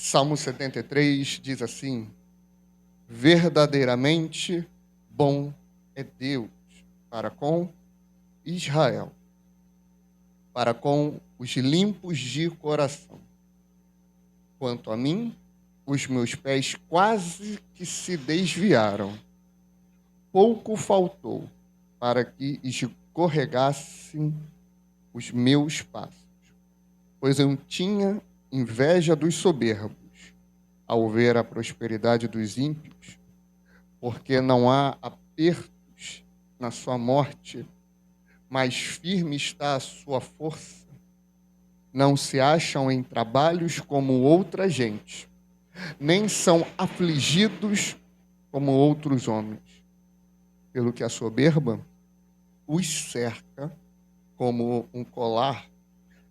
Salmo 73 diz assim: verdadeiramente bom é Deus para com Israel, para com os limpos de coração. Quanto a mim, os meus pés quase que se desviaram. Pouco faltou para que escorregassem os meus passos, pois eu tinha inveja dos soberbos ao ver a prosperidade dos ímpios, porque não há apertos na sua morte, mas firme está a sua força. Não se acham em trabalhos como outra gente, nem são afligidos como outros homens. Pelo que a soberba os cerca como um colar,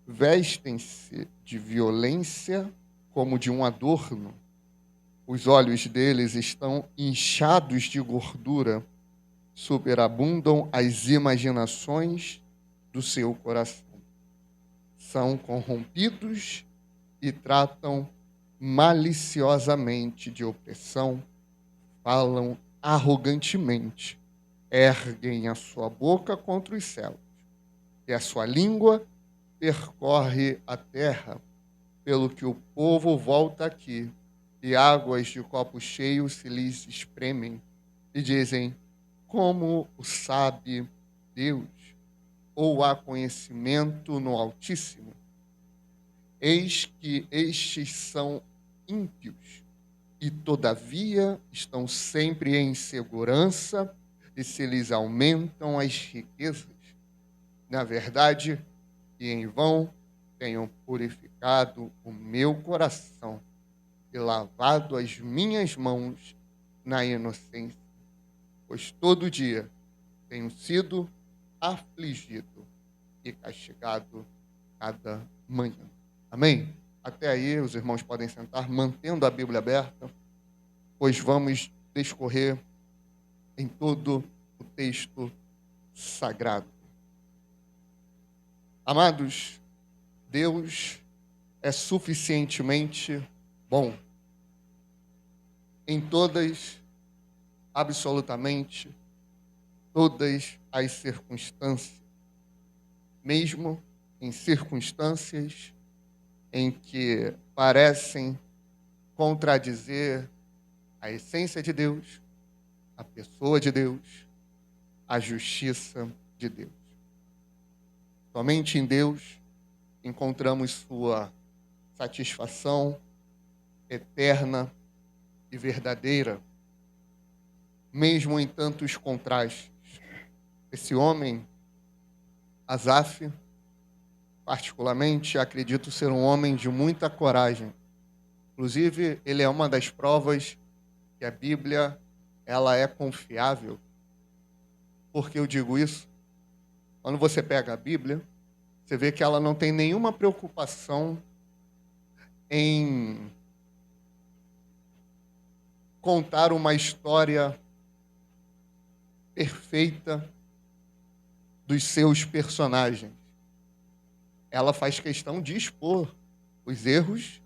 vestem-se de violência como de um adorno. Os olhos deles estão inchados de gordura, superabundam as imaginações do seu coração. São corrompidos e tratam maliciosamente de opressão, falam arrogantemente, erguem a sua boca contra os céus, e a sua língua percorre a terra, pelo que o povo volta aqui, e águas de copo cheio se lhes espremem, e dizem: como o sabe Deus? Ou há conhecimento no Altíssimo? Eis que estes são ímpios, e todavia estão sempre em segurança, e se lhes aumentam as riquezas. Na verdade, e em vão tenho purificado o meu coração e lavado as minhas mãos na inocência, pois todo dia tenho sido afligido e castigado cada manhã. Amém? Até aí, os irmãos podem sentar, mantendo a Bíblia aberta, pois vamos discorrer em todo o texto sagrado. Amados, Deus é suficientemente bom em todas, absolutamente, todas as circunstâncias, mesmo em circunstâncias em que parecem contradizer a essência de Deus, a pessoa de Deus, a justiça de Deus. Somente em Deus encontramos sua satisfação eterna e verdadeira, mesmo em tantos contrastes. Esse homem, Asaf, particularmente, acredito ser um homem de muita coragem. Inclusive, ele é uma das provas que a Bíblia ela é confiável. Por que eu digo isso? Quando você pega a Bíblia, você vê que ela não tem nenhuma preocupação em contar uma história perfeita dos seus personagens. Ela faz questão de expor os erros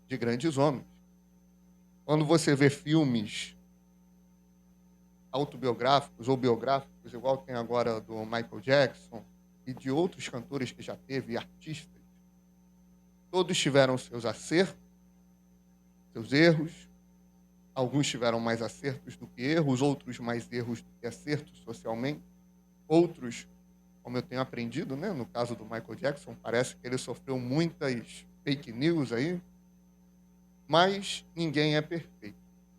de grandes homens. Quando você vê filmes autobiográficos ou biográficos, igual tem agora do Michael Jackson e de outros cantores que já teve, artistas, todos tiveram seus acertos, seus erros. Alguns tiveram mais acertos do que erros, outros mais erros do que acertos socialmente. Outros, como eu tenho aprendido, né, no caso do Michael Jackson, parece que ele sofreu muitas fake news aí, mas ninguém é perfeito.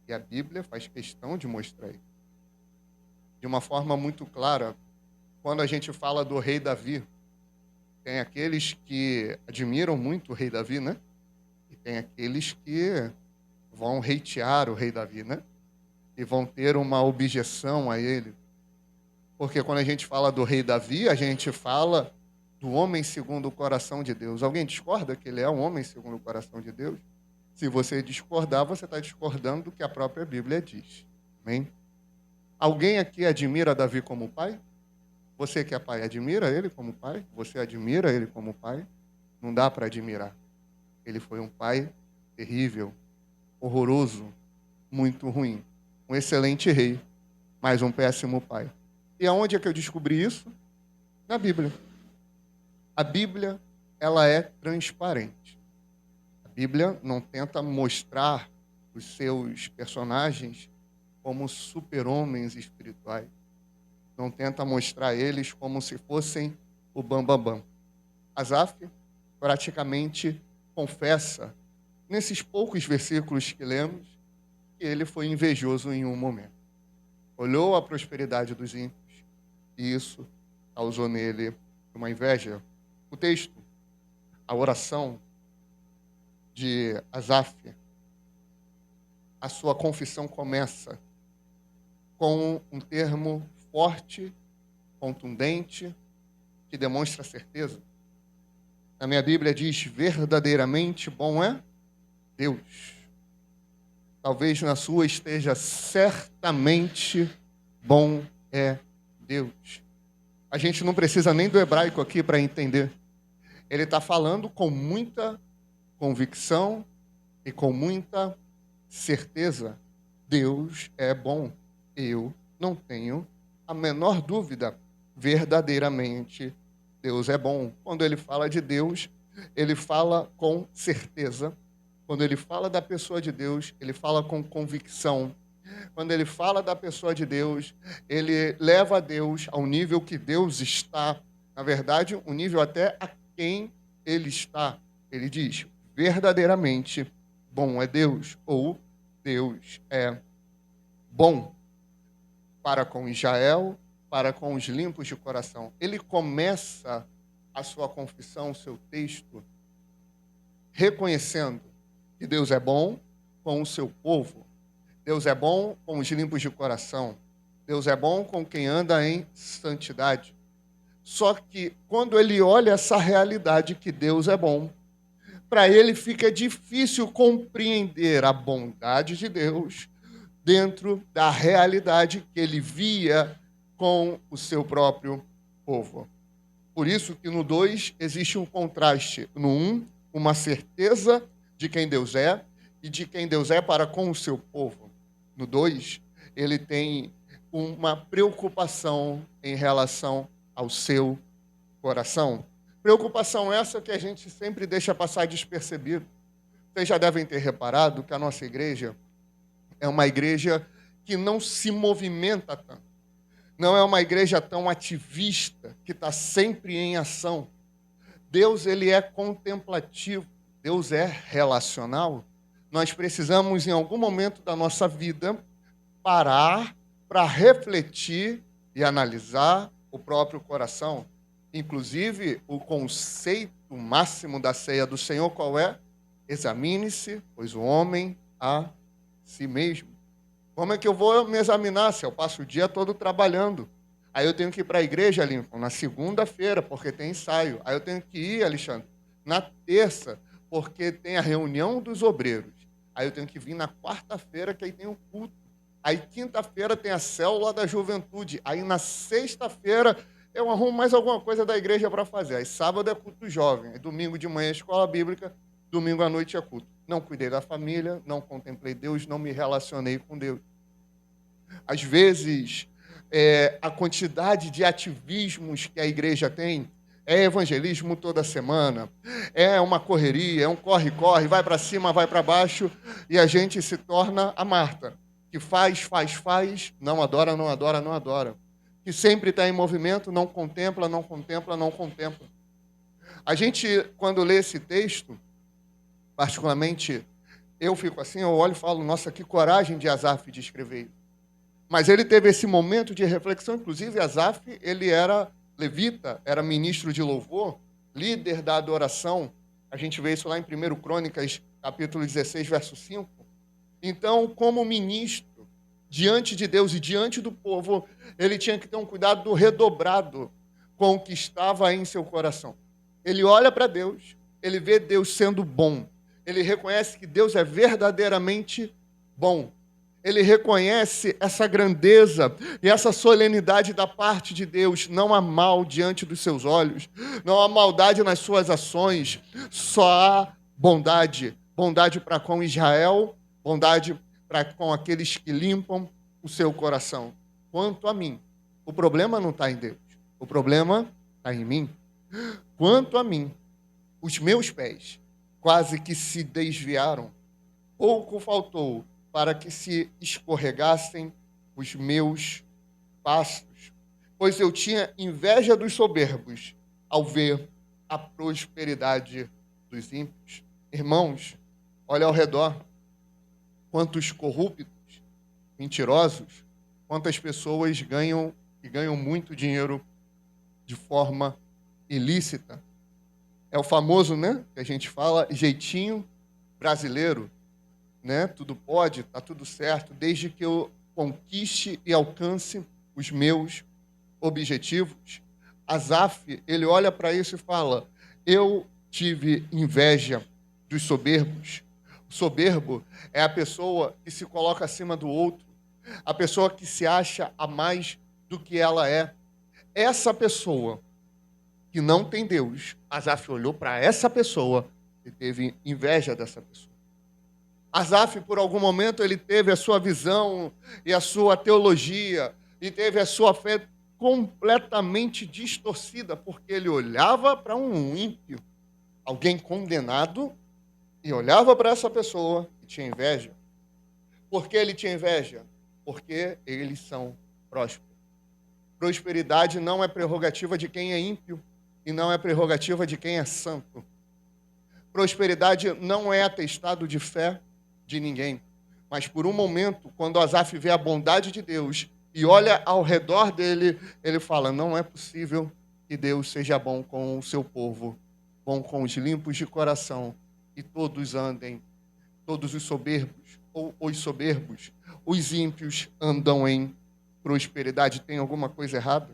E a Bíblia faz questão de mostrar isso. De uma forma muito clara, quando a gente fala do rei Davi, tem aqueles que admiram muito o rei Davi, né? E tem aqueles que vão hatear o rei Davi, né? E vão ter uma objeção a ele. Porque quando a gente fala do rei Davi, a gente fala do homem segundo o coração de Deus. Alguém discorda que ele é um homem segundo o coração de Deus? Se você discordar, você está discordando do que a própria Bíblia diz. Amém? Alguém aqui admira Davi como pai? Você que é pai, admira ele como pai? Você admira ele como pai? Não dá para admirar. Ele foi um pai terrível, horroroso, muito ruim. Um excelente rei, mas um péssimo pai. E aonde é que eu descobri isso? Na Bíblia. A Bíblia, ela é transparente. A Bíblia não tenta mostrar os seus personagens como super-homens espirituais. Não tenta mostrar eles como se fossem o bambambam. Asaf praticamente confessa, nesses poucos versículos que lemos, que ele foi invejoso em um momento. Olhou a prosperidade dos ímpios e isso causou nele uma inveja. O texto, a oração de Asaf, a sua confissão começa com um termo forte, contundente, que demonstra certeza. Na minha Bíblia diz, verdadeiramente bom é Deus. Talvez na sua esteja, certamente bom é Deus. A gente não precisa nem do hebraico aqui para entender. Ele está falando com muita convicção e com muita certeza. Deus é bom. Eu não tenho a menor dúvida. Verdadeiramente, Deus é bom. Quando ele fala de Deus, ele fala com certeza. Quando ele fala da pessoa de Deus, ele fala com convicção. Quando ele fala da pessoa de Deus, ele leva a Deus ao nível que Deus está. Na verdade, um nível até a quem ele está. Ele diz, verdadeiramente bom é Deus, ou Deus é bom para com Israel, para com os limpos de coração. Ele começa a sua confissão, o seu texto, reconhecendo que Deus é bom com o seu povo. Deus é bom com os limpos de coração. Deus é bom com quem anda em santidade. Só que quando ele olha essa realidade que Deus é bom, para ele fica difícil compreender a bondade de Deus dentro da realidade que ele via com o seu próprio povo. Por isso que no 2 existe um contraste. No 1, uma certeza de quem Deus é e de quem Deus é para com o seu povo. No 2, ele tem uma preocupação em relação ao seu coração. Preocupação essa que a gente sempre deixa passar despercebido. Vocês já devem ter reparado que a nossa igreja é uma igreja que não se movimenta tanto. Não é uma igreja tão ativista, que está sempre em ação. Deus, ele é contemplativo. Deus é relacional. Nós precisamos, em algum momento da nossa vida, parar para refletir e analisar o próprio coração. Inclusive, o conceito máximo da ceia do Senhor, qual é? Examine-se, pois o homem a si mesmo. Como é que eu vou me examinar se eu passo o dia todo trabalhando? Aí eu tenho que ir para a igreja, Lincoln, na segunda-feira, porque tem ensaio. Aí eu tenho que ir, Alexandre, na terça, porque tem a reunião dos obreiros. Aí eu tenho que vir na quarta-feira, que aí tem o culto. Aí quinta-feira tem a célula da juventude. Aí na sexta-feira eu arrumo mais alguma coisa da igreja para fazer. Aí sábado é culto jovem. Aí domingo de manhã é escola bíblica. Domingo à noite é culto. Não cuidei da família, não contemplei Deus, não me relacionei com Deus. Às vezes, a quantidade de ativismos que a igreja tem é evangelismo toda semana, é uma correria, é um corre-corre, vai para cima, vai para baixo, e a gente se torna a Marta, que faz, não adora, não adora, não adora. Que sempre está em movimento, não contempla, não contempla, não contempla. A gente, quando lê esse texto, particularmente, eu fico assim, eu olho e falo, nossa, que coragem de Asaf de escrever isso. Mas ele teve esse momento de reflexão, inclusive Asaf, ele era levita, era ministro de louvor, líder da adoração. A gente vê isso lá em 1 Crônicas, capítulo 16, verso 5. Então, como ministro, diante de Deus e diante do povo, ele tinha que ter um cuidado redobrado com o que estava em seu coração. Ele olha para Deus, ele vê Deus sendo bom, ele reconhece que Deus é verdadeiramente bom. Ele reconhece essa grandeza e essa solenidade da parte de Deus. Não há mal diante dos seus olhos, não há maldade nas suas ações, só há bondade. Bondade para com Israel, bondade para com aqueles que limpam o seu coração. Quanto a mim, o problema não está em Deus, o problema está em mim. Quanto a mim, os meus pés quase que se desviaram, pouco faltou para que se escorregassem os meus passos, pois eu tinha inveja dos soberbos ao ver a prosperidade dos ímpios. Irmãos, olha ao redor, quantos corruptos, mentirosos, quantas pessoas ganham e ganham muito dinheiro de forma ilícita. É o famoso, né, que a gente fala, jeitinho brasileiro, né? Tudo pode, tá tudo certo, desde que eu conquiste e alcance os meus objetivos. Asaf, ele olha para isso e fala: eu tive inveja dos soberbos. O soberbo é a pessoa que se coloca acima do outro, a pessoa que se acha a mais do que ela é. Essa pessoa que não tem Deus, Asaf olhou para essa pessoa e teve inveja dessa pessoa. Asaf, por algum momento, ele teve a sua visão e a sua teologia e teve a sua fé completamente distorcida, porque ele olhava para um ímpio, alguém condenado, e olhava para essa pessoa e tinha inveja. Por que ele tinha inveja? Porque eles são prósperos. Prosperidade não é prerrogativa de quem é ímpio e não é prerrogativa de quem é santo. Prosperidade não é atestado de fé de ninguém. Mas por um momento, quando Asaf vê a bondade de Deus e olha ao redor dele, ele fala: não é possível que Deus seja bom com o seu povo, bom com os limpos de coração, e todos andem, todos os soberbos, ou os soberbos, os ímpios andam em prosperidade. Tem alguma coisa errada?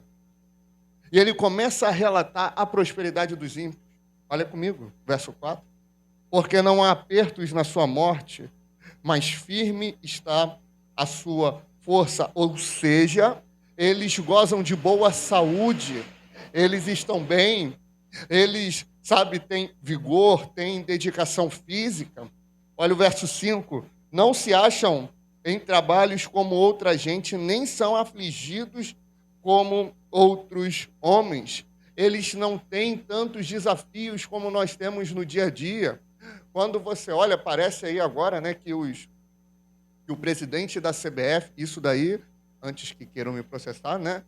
E ele começa a relatar a prosperidade dos ímpios. Olha comigo, verso 4. Porque não há apertos na sua morte, mas firme está a sua força. Ou seja, eles gozam de boa saúde, eles estão bem, eles, têm vigor, têm dedicação física. Olha o verso 5. Não se acham em trabalhos como outra gente, nem são afligidos como outros homens. Eles não têm tantos desafios como nós temos no dia a dia. Quando você olha, parece aí agora, né, que o presidente da CBF, isso daí, antes que queiram me processar, né,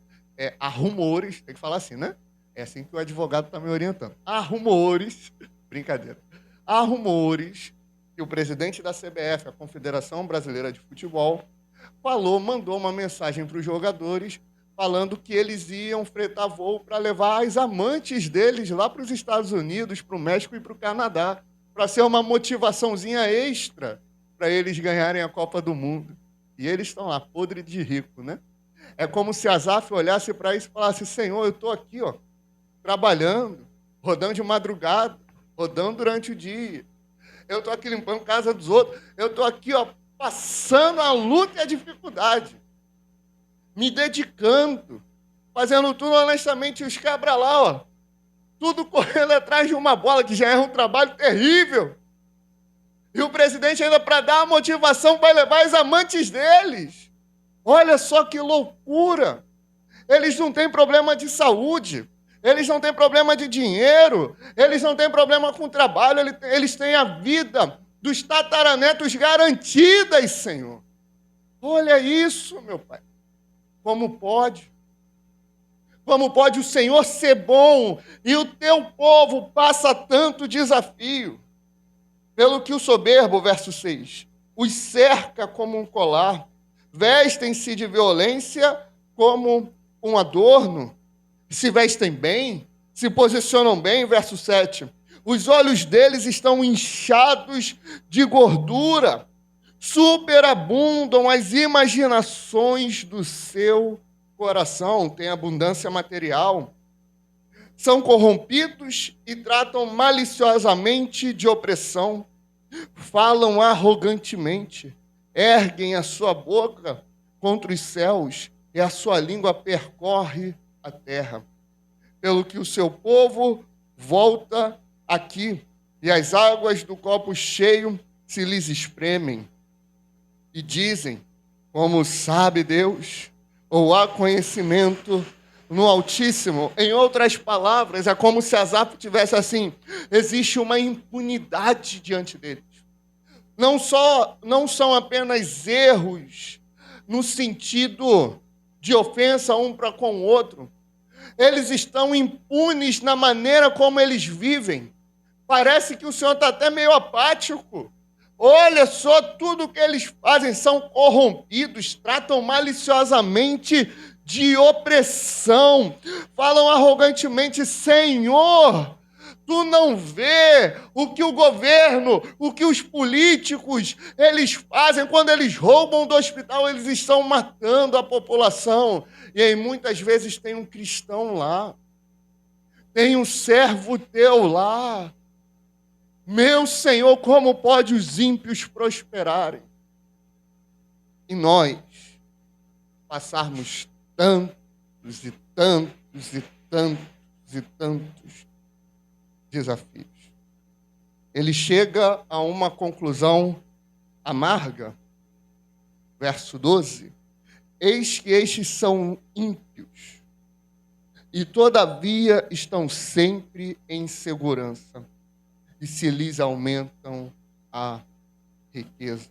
há rumores, tem que falar assim, né? É assim que o advogado está me orientando. Há rumores, brincadeira, há rumores que o presidente da CBF, a Confederação Brasileira de Futebol, mandou uma mensagem para os jogadores falando que eles iam fretar voo para levar as amantes deles lá para os Estados Unidos, para o México e para o Canadá, para ser uma motivaçãozinha extra para eles ganharem a Copa do Mundo. E eles estão lá, podre de rico, né? É como se Asaf olhasse para isso e falasse: Senhor, eu estou aqui, ó, trabalhando, rodando de madrugada, rodando durante o dia. Eu estou aqui limpando a casa dos outros. Eu estou aqui, ó, passando a luta e a dificuldade, me dedicando, fazendo tudo honestamente. Os cabras lá, ó, tudo correndo atrás de uma bola, que já é um trabalho terrível. E o presidente ainda, para dar a motivação, vai levar as amantes deles. Olha só que loucura. Eles não têm problema de saúde, eles não têm problema de dinheiro, eles não têm problema com trabalho, eles têm a vida dos tataranetos garantidas, Senhor. Olha isso, meu Pai. Como pode? Como pode o Senhor ser bom e o teu povo passa tanto desafio? Pelo que o soberbo, verso 6, os cerca como um colar, vestem-se de violência como um adorno, se vestem bem, se posicionam bem, verso 7. Os olhos deles estão inchados de gordura, superabundam as imaginações do seu coração, tem abundância material. São corrompidos e tratam maliciosamente de opressão, falam arrogantemente, erguem a sua boca contra os céus e a sua língua percorre a terra. Pelo que o seu povo volta aqui e as águas do copo cheio se lhes espremem. e dizem, como sabe Deus, ou há conhecimento no Altíssimo. Em outras palavras, é como se Asaf tivesse assim, existe uma impunidade diante deles. Não são apenas erros no sentido de ofensa um para com o outro. Eles estão impunes na maneira como eles vivem. Parece que o Senhor está até meio apático. Olha só, tudo que eles fazem, são corrompidos, tratam maliciosamente de opressão, falam arrogantemente, Senhor, tu não vê o que o governo, o que os políticos, eles fazem quando eles roubam do hospital, eles estão matando a população. E aí muitas vezes tem um cristão lá, tem um servo teu lá. Meu Senhor, como pode os ímpios prosperarem? E nós passarmos tantos e tantos e tantos e tantos desafios. Ele chega a uma conclusão amarga. Verso 12. Eis que estes são ímpios, e todavia estão sempre em segurança, e se lhes aumentam a riqueza.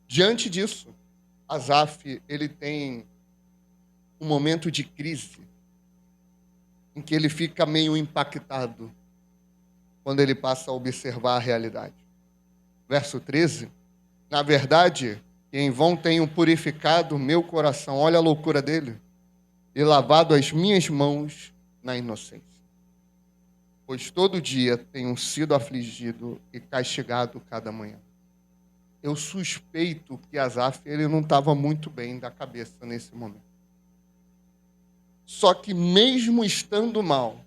Diante disso, Asaf, ele tem um momento de crise, em que ele fica meio impactado, quando ele passa a observar a realidade. Verso 13, na verdade, em vão tenho purificado o meu coração, olha a loucura dele, e lavado as minhas mãos na inocência. Pois todo dia tenho sido afligido e castigado cada manhã. Eu suspeito que Asaf, ele não estava muito bem da cabeça nesse momento. Só que mesmo estando mal,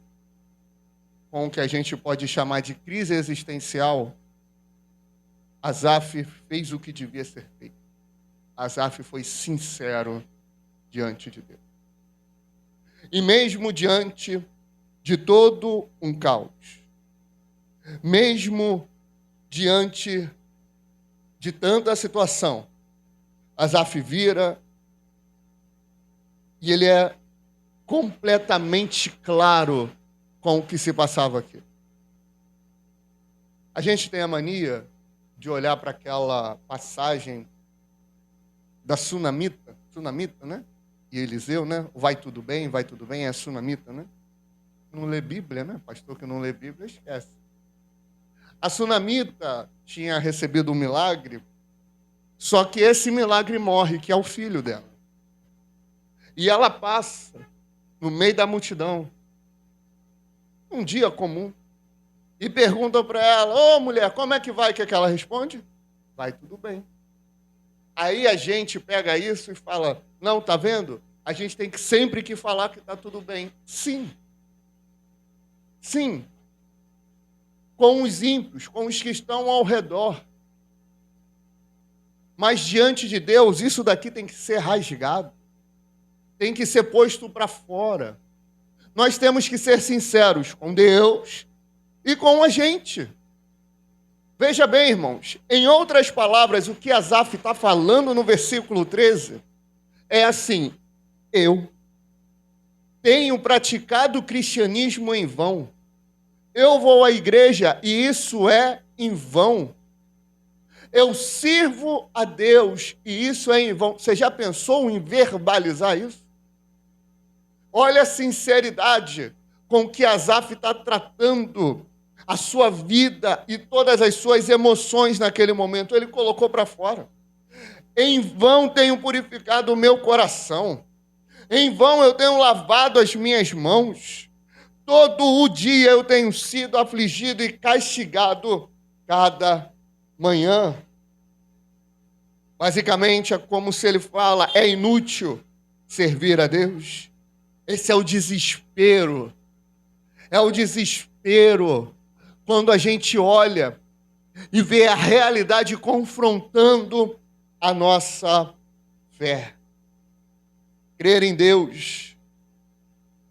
com o que a gente pode chamar de crise existencial, Asaf fez o que devia ser feito. Asaf foi sincero diante de Deus. E mesmo diante de todo um caos, mesmo diante de tanta situação, Asaf vira e ele é completamente claro com o que se passava aqui. A gente tem a mania de olhar para aquela passagem da sunamita, né? E Eliseu, né? Vai tudo bem, é a sunamita, né? Não lê Bíblia, né? Pastor que não lê Bíblia, esquece. A sunamita tinha recebido um milagre, só que esse milagre morre, que é o filho dela. E ela passa no meio da multidão, um dia comum, e perguntam para ela, ô mulher, como é que vai? O que ela responde? Vai tudo bem. Aí a gente pega isso e fala, não, tá vendo? A gente tem que sempre que falar que está tudo bem. Sim. Sim. Com os ímpios, com os que estão ao redor. Mas diante de Deus, isso daqui tem que ser rasgado. Tem que ser posto para fora. Nós temos que ser sinceros com Deus e com a gente. Veja bem, irmãos, em outras palavras, o que Asaf está falando no versículo 13 é assim, eu tenho praticado o cristianismo em vão. Eu vou à igreja e isso é em vão. Eu sirvo a Deus e isso é em vão. Você já pensou em verbalizar isso? Olha a sinceridade com que Asaf está tratando a sua vida e todas as suas emoções naquele momento. Ele colocou para fora. Em vão tenho purificado o meu coração. Em vão eu tenho lavado as minhas mãos. Todo o dia eu tenho sido afligido e castigado cada manhã. Basicamente, é como se ele fala, é inútil servir a Deus. Esse é o desespero. É o desespero quando a gente olha e vê a realidade confrontando a nossa fé. Crer em Deus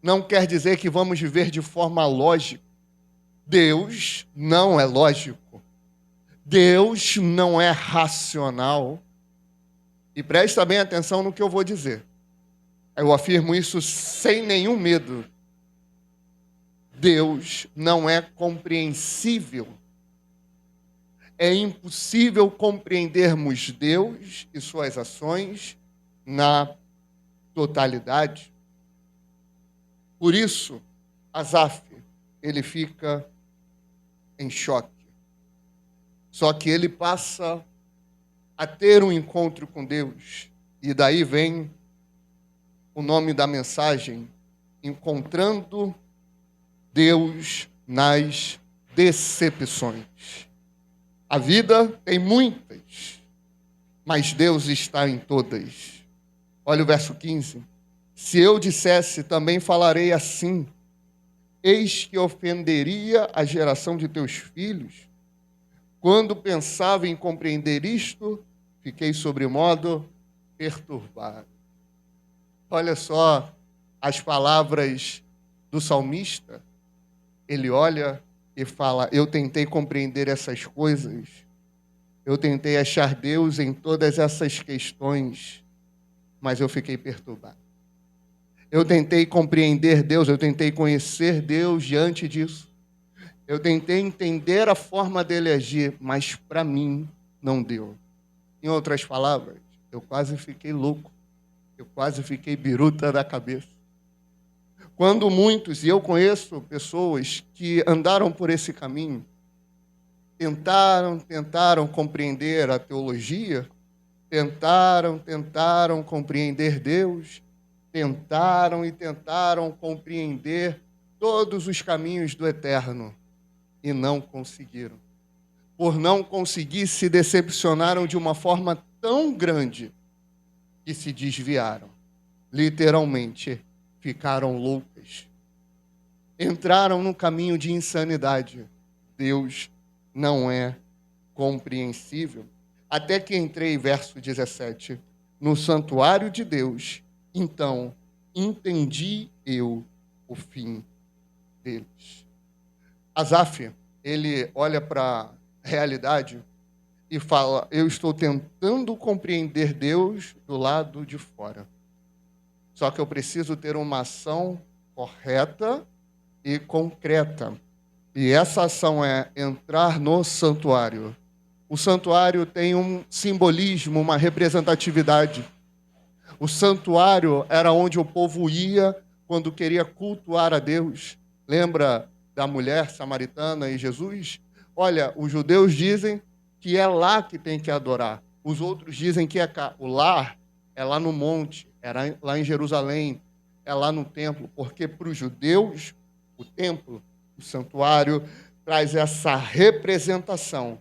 não quer dizer que vamos viver de forma lógica. Deus não é lógico. Deus não é racional. E presta bem atenção no que eu vou dizer. Eu afirmo isso sem nenhum medo. Deus não é compreensível. É impossível compreendermos Deus e suas ações na totalidade. Por isso, Asaf, ele fica em choque. Só que ele passa a ter um encontro com Deus. E daí vem o nome da mensagem, Encontrando Deus nas Decepções. A vida tem muitas, mas Deus está em todas. Olha o verso 15. Se eu dissesse, também falarei assim, eis que ofenderia a geração de teus filhos. Quando pensava em compreender isto, fiquei sobremodo perturbado. Olha só as palavras do salmista. Ele olha e fala, eu tentei compreender essas coisas, eu tentei achar Deus em todas essas questões, mas eu fiquei perturbado. Eu tentei compreender Deus, eu tentei conhecer Deus diante disso. Eu tentei entender a forma dele agir, mas para mim não deu. Em outras palavras, eu quase fiquei louco, eu quase fiquei biruta da cabeça. Quando muitos, e eu conheço pessoas que andaram por esse caminho, tentaram compreender a teologia, tentaram compreender Deus, tentaram compreender todos os caminhos do eterno e não conseguiram. Por não conseguir, se decepcionaram de uma forma tão grande que se desviaram. Literalmente, ficaram loucas. Entraram num caminho de insanidade. Deus não é compreensível. Até que entrei, verso 17, no santuário de Deus, então entendi eu o fim deles. Asaf, ele olha para a realidade e fala, eu estou tentando compreender Deus do lado de fora. Só que eu preciso ter uma ação correta e concreta. E essa ação é entrar no santuário. O santuário tem um simbolismo, uma representatividade. O santuário era onde o povo ia quando queria cultuar a Deus. Lembra da mulher samaritana e Jesus? Olha, os judeus dizem que é lá que tem que adorar. Os outros dizem que é cá. O lar é lá no monte, é lá em Jerusalém, é lá no templo. Porque para os judeus, o templo, o santuário, traz essa representação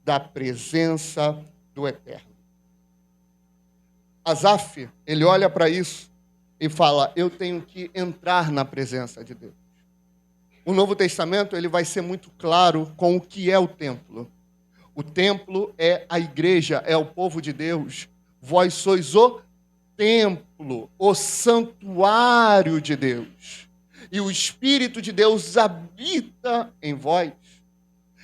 da presença do Eterno. Asaf, ele olha para isso e fala, eu tenho que entrar na presença de Deus. O Novo Testamento ele vai ser muito claro com o que é o templo. O templo é a igreja, é o povo de Deus. Vós sois o templo, o santuário de Deus. E o Espírito de Deus habita em vós.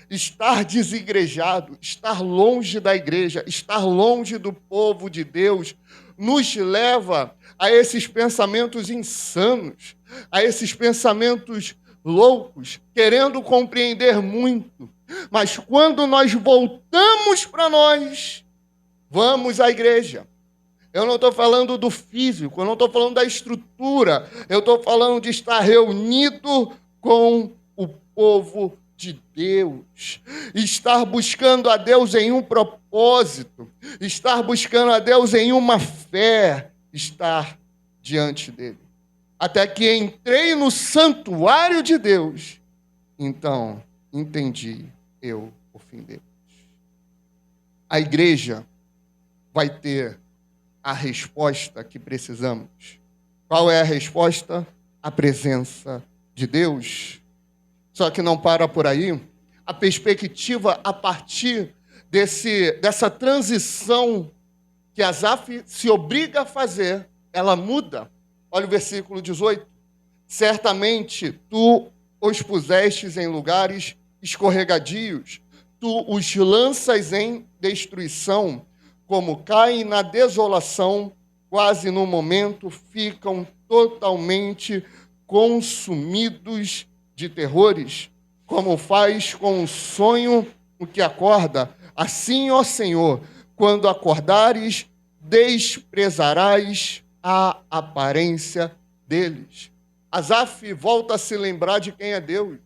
Estar desigrejado, estar longe da igreja, estar longe do povo de Deus, nos leva a esses pensamentos insanos, a esses pensamentos loucos, querendo compreender muito. Mas quando nós voltamos para nós, vamos à igreja. Eu não estou falando do físico, eu não estou falando da estrutura, eu estou falando de estar reunido com o povo de Deus, estar buscando a Deus em um propósito, estar buscando a Deus em uma fé, estar diante dele. Até que entrei no santuário de Deus, então entendi eu o fim deles. A igreja vai ter a resposta que precisamos. Qual é a resposta? A presença de Deus. Só que não para por aí. A perspectiva a partir dessa transição que Asaf se obriga a fazer, ela muda. Olha o versículo 18. Certamente tu os pusestes em lugares escorregadios, tu os lanças em destruição, como caem na desolação, quase no momento ficam totalmente consumidos de terrores, como faz com o sonho o que acorda. Assim, ó Senhor, quando acordares, desprezarás a aparência deles. Asaf volta a se lembrar de quem é Deus.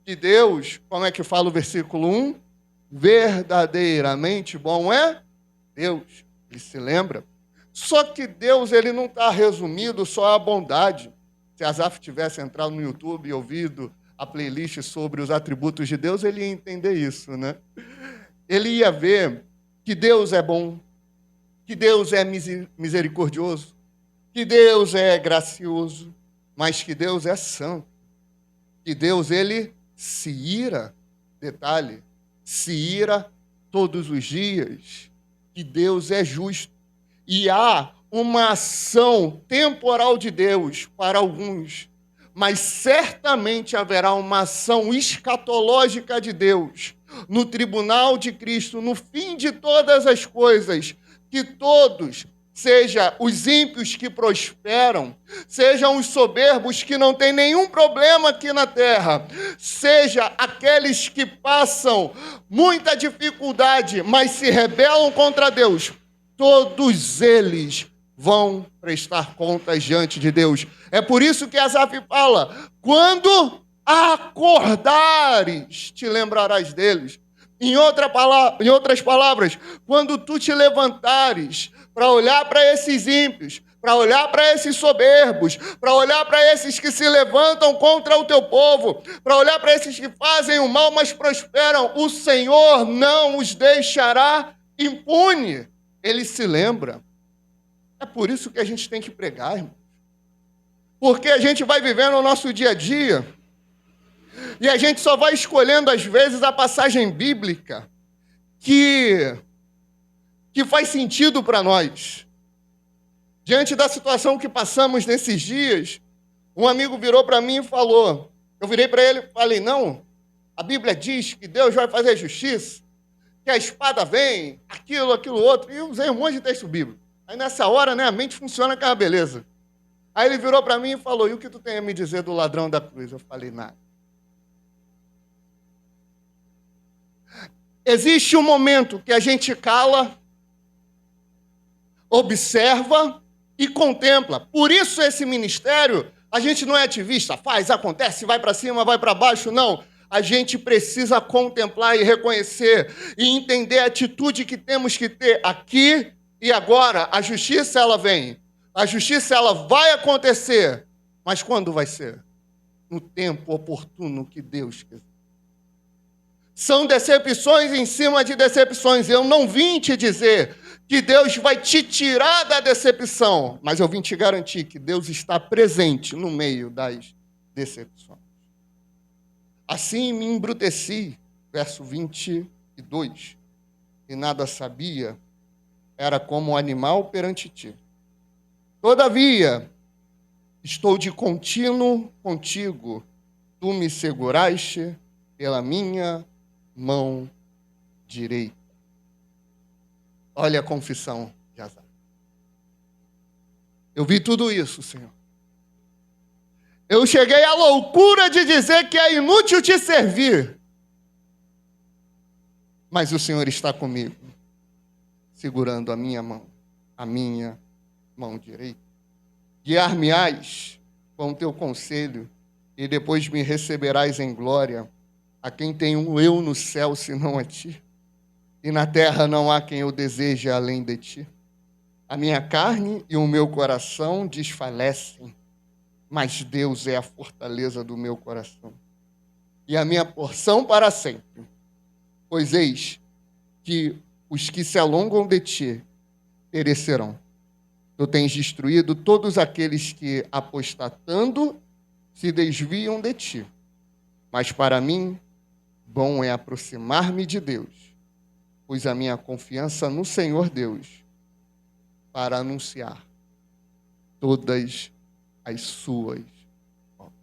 Que Deus, como é que fala o versículo 1? Verdadeiramente bom é Deus. Ele se lembra. Só que Deus, ele não está resumido só à bondade. Se Asaf tivesse entrado no YouTube e ouvido a playlist sobre os atributos de Deus, ele ia entender isso, né? Ele ia ver que Deus é bom, que Deus é misericordioso, que Deus é gracioso, mas que Deus é santo. Que Deus, ele se ira, detalhe, se ira todos os dias, que Deus é justo. E há uma ação temporal de Deus para alguns, mas certamente haverá uma ação escatológica de Deus no tribunal de Cristo, no fim de todas as coisas, que todos, seja os ímpios que prosperam, sejam os soberbos que não têm nenhum problema aqui na terra, seja aqueles que passam muita dificuldade, mas se rebelam contra Deus, todos eles vão prestar contas diante de Deus. É por isso que Asaf fala, quando acordares, te lembrarás deles. Em outras palavras, quando tu te levantares para olhar para esses ímpios, para olhar para esses soberbos, para olhar para esses que se levantam contra o teu povo, para olhar para esses que fazem o mal, mas prosperam, o Senhor não os deixará impune. Ele se lembra. É por isso que a gente tem que pregar, irmão. Porque a gente vai vivendo o nosso dia a dia e a gente só vai escolhendo, às vezes, a passagem bíblica que faz sentido para nós. Diante da situação que passamos nesses dias, um amigo virou para mim e falou, eu virei para ele e falei, não, a Bíblia diz que Deus vai fazer justiça, que a espada vem, aquilo outro, e eu usei um monte de texto bíblico. Aí nessa hora, né, a mente funciona com a beleza. Aí ele virou para mim e falou, e o que tu tem a me dizer do ladrão da cruz? Eu falei, nada. Existe um momento que a gente cala, observa e contempla. Por isso esse ministério, a gente não é ativista, faz, acontece, vai para cima, vai para baixo, não. A gente precisa contemplar e reconhecer e entender a atitude que temos que ter aqui e agora. A justiça, ela vem. A justiça, ela vai acontecer. Mas quando vai ser? No tempo oportuno que Deus quiser. São decepções em cima de decepções. Eu não vim te dizer que Deus vai te tirar da decepção, mas eu vim te garantir que Deus está presente no meio das decepções. Assim me embruteci, verso 22, e nada sabia, era como um animal perante ti. Todavia, estou de contínuo contigo, tu me seguraste pela minha mão direita. Olha a confissão de Asaf. Eu vi tudo isso, Senhor. Eu cheguei à loucura de dizer que é inútil te servir. Mas o Senhor está comigo, segurando a minha mão direita. Guiar-me-ás com o teu conselho, e depois me receberás em glória. A quem tenho eu no céu, senão a ti? E na terra não há quem eu deseje além de ti. A minha carne e o meu coração desfalecem, mas Deus é a fortaleza do meu coração e a minha porção para sempre. Pois eis que os que se alongam de ti perecerão. Tu tens destruído todos aqueles que, apostatando, se desviam de ti. Mas para mim, bom é aproximar-me de Deus, pois a minha confiança no Senhor Deus, para anunciar todas as suas obras.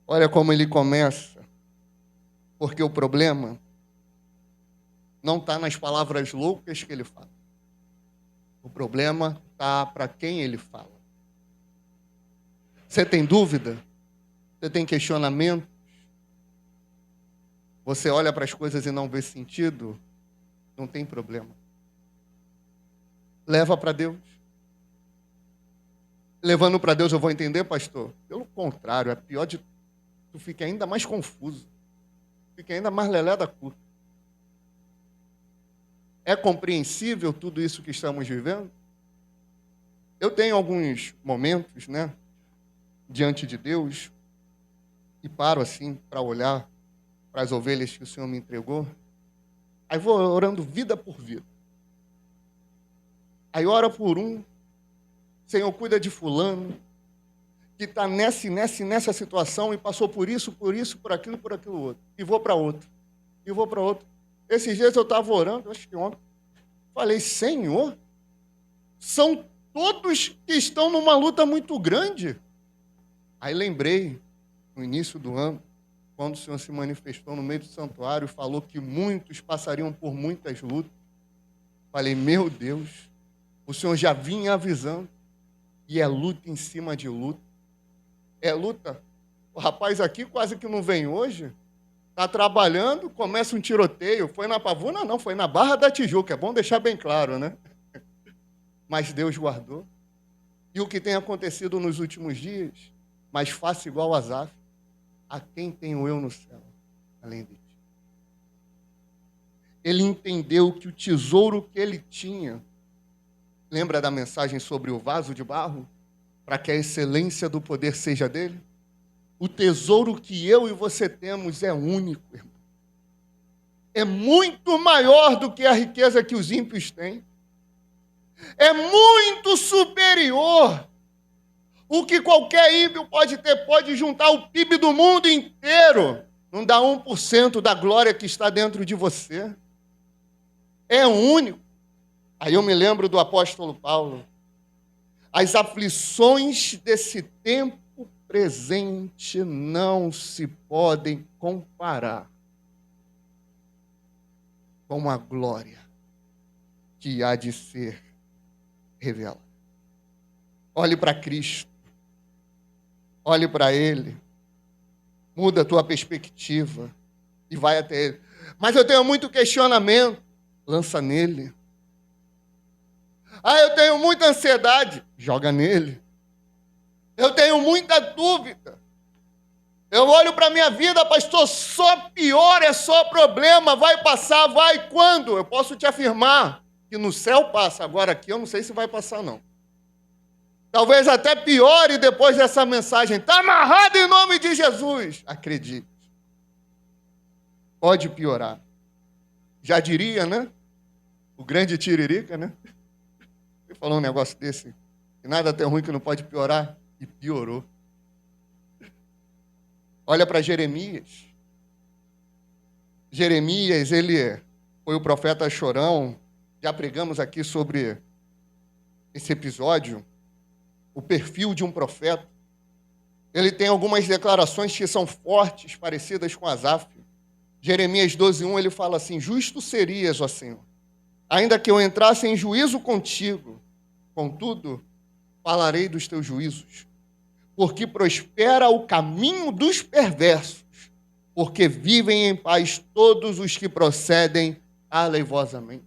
Olha como ele começa, porque o problema não está nas palavras loucas que ele fala. O problema está para quem ele fala. Você tem dúvida? Você tem questionamento? Você olha para as coisas e não vê sentido? Não tem problema. Leva para Deus. Levando para Deus eu vou entender, pastor? Pelo contrário, é pior de... Tu fica ainda mais confuso. Fica ainda mais lelé da curta. É compreensível tudo isso que estamos vivendo? Eu tenho alguns momentos, diante de Deus, e paro assim para olhar para as ovelhas que o Senhor me entregou. Aí vou orando vida por vida. Aí ora por um, Senhor, cuida de fulano, que está nessa situação e passou por isso, por aquilo outro. E vou para outro. E vou para outro. Esses dias eu estava orando, acho que ontem, falei, Senhor, são todos que estão numa luta muito grande. Aí lembrei, no início do ano, quando o Senhor se manifestou no meio do santuário, falou que muitos passariam por muitas lutas. Falei, meu Deus, o Senhor já vinha avisando. E é luta em cima de luta. É luta. O rapaz aqui quase que não vem hoje. Está trabalhando, começa um tiroteio. Foi na Pavuna? Não, foi na Barra da Tijuca. É bom deixar bem claro, né? Mas Deus guardou. E o que tem acontecido nos últimos dias? Mas faça igual a Asaf. A quem tenho eu no céu, além de ti? Ele entendeu que o tesouro que ele tinha, lembra da mensagem sobre o vaso de barro? Para que a excelência do poder seja dele? O tesouro que eu e você temos é único, irmão. É muito maior do que a riqueza que os ímpios têm. É muito superior. O que qualquer ímpio pode ter, pode juntar o PIB do mundo inteiro. Não dá 1% da glória que está dentro de você. É único. Aí eu me lembro do apóstolo Paulo. As aflições desse tempo presente não se podem comparar com a glória que há de ser revelada. Olhe para Cristo. Olhe para Ele. Muda a tua perspectiva e vai até Ele. Mas eu tenho muito questionamento. Lança nele. Ah, eu tenho muita ansiedade. Joga nele. Eu tenho muita dúvida. Eu olho para a minha vida, pastor, só piora, é só problema. Vai passar, vai quando? Eu posso te afirmar que no céu passa. Agora aqui eu não sei se vai passar, não. Talvez até piore depois dessa mensagem. Está amarrado em nome de Jesus. Acredite. Pode piorar. Já diria, né? O grande Tiririca, né? Ele falou um negócio desse. Que nada tão ruim que não pode piorar. E piorou. Olha para Jeremias. Jeremias, ele foi o profeta chorão. Já pregamos aqui sobre esse episódio. O perfil de um profeta. Ele tem algumas declarações que são fortes, parecidas com Asaf. Jeremias 12:1, ele fala assim, justo serias, ó Senhor, ainda que eu entrasse em juízo contigo, contudo, falarei dos teus juízos, porque prospera o caminho dos perversos, porque vivem em paz todos os que procedem aleivosamente.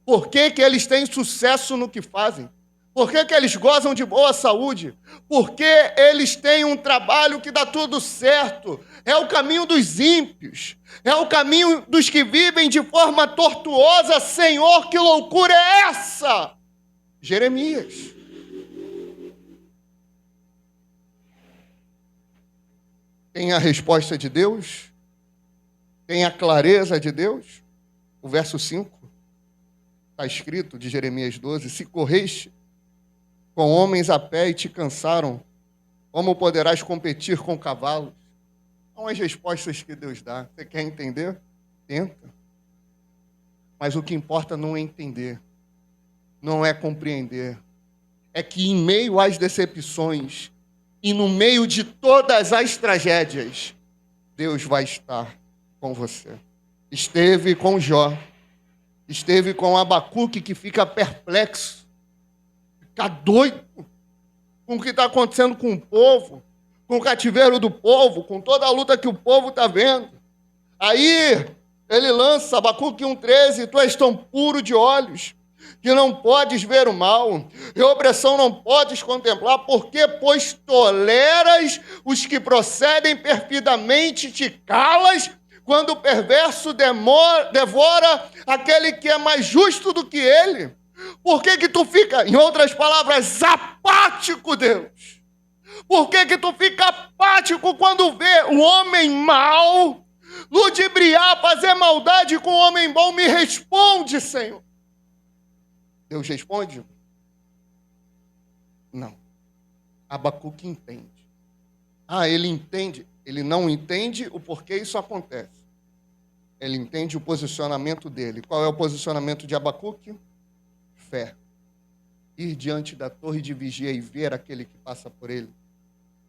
Por que que eles têm sucesso no que fazem? Por que que eles gozam de boa saúde? Porque eles têm um trabalho que dá tudo certo. É o caminho dos ímpios. É o caminho dos que vivem de forma tortuosa. Senhor, que loucura é essa? Jeremias. Tem a resposta de Deus? Tem a clareza de Deus? O verso 5 está escrito de Jeremias 12, se correste com homens a pé e te cansaram, como poderás competir com cavalos? São as respostas que Deus dá. Você quer entender? Tenta. Mas o que importa não é entender, não é compreender. É que em meio às decepções e no meio de todas as tragédias, Deus vai estar com você. Esteve com Jó. esteve com Abacuque, que fica perplexo, fica doido com o que está acontecendo com o povo, com o cativeiro do povo, com toda a luta que o povo está vendo. Aí ele lança Abacuque 1,13: tu és tão puro de olhos que não podes ver o mal, e opressão não podes contemplar, porque, pois, toleras os que procedem perfidamente, te calas, quando o perverso devora aquele que é mais justo do que ele. Por que tu fica, em outras palavras, apático, Deus? Por que tu fica apático quando vê o homem mau ludibriar, fazer maldade com o homem bom? Me responde, Senhor. Deus responde? Não. Abacuque entende. Ele entende. Ele não entende o porquê isso acontece. Ele entende o posicionamento dele. Qual é o posicionamento de Abacuque? Fé. Ir diante da torre de vigia e ver aquele que passa por ele.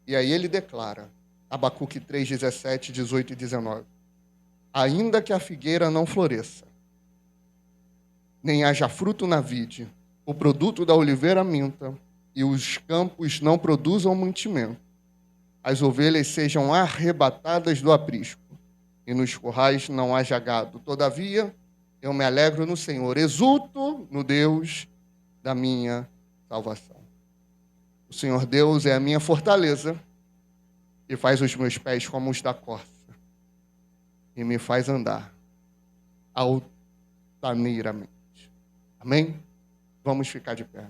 E aí ele declara, Abacuque 3, 17, 18 e 19. Ainda que a figueira não floresça, nem haja fruto na vide, o produto da oliveira minta, e os campos não produzam mantimento, as ovelhas sejam arrebatadas do aprisco, e nos currais não haja gado. Todavia, eu me alegro no Senhor, exulto no Deus da minha salvação. O Senhor Deus é a minha fortaleza, e faz os meus pés como os da corça, e me faz andar altaneiramente. Amém? Vamos ficar de pé.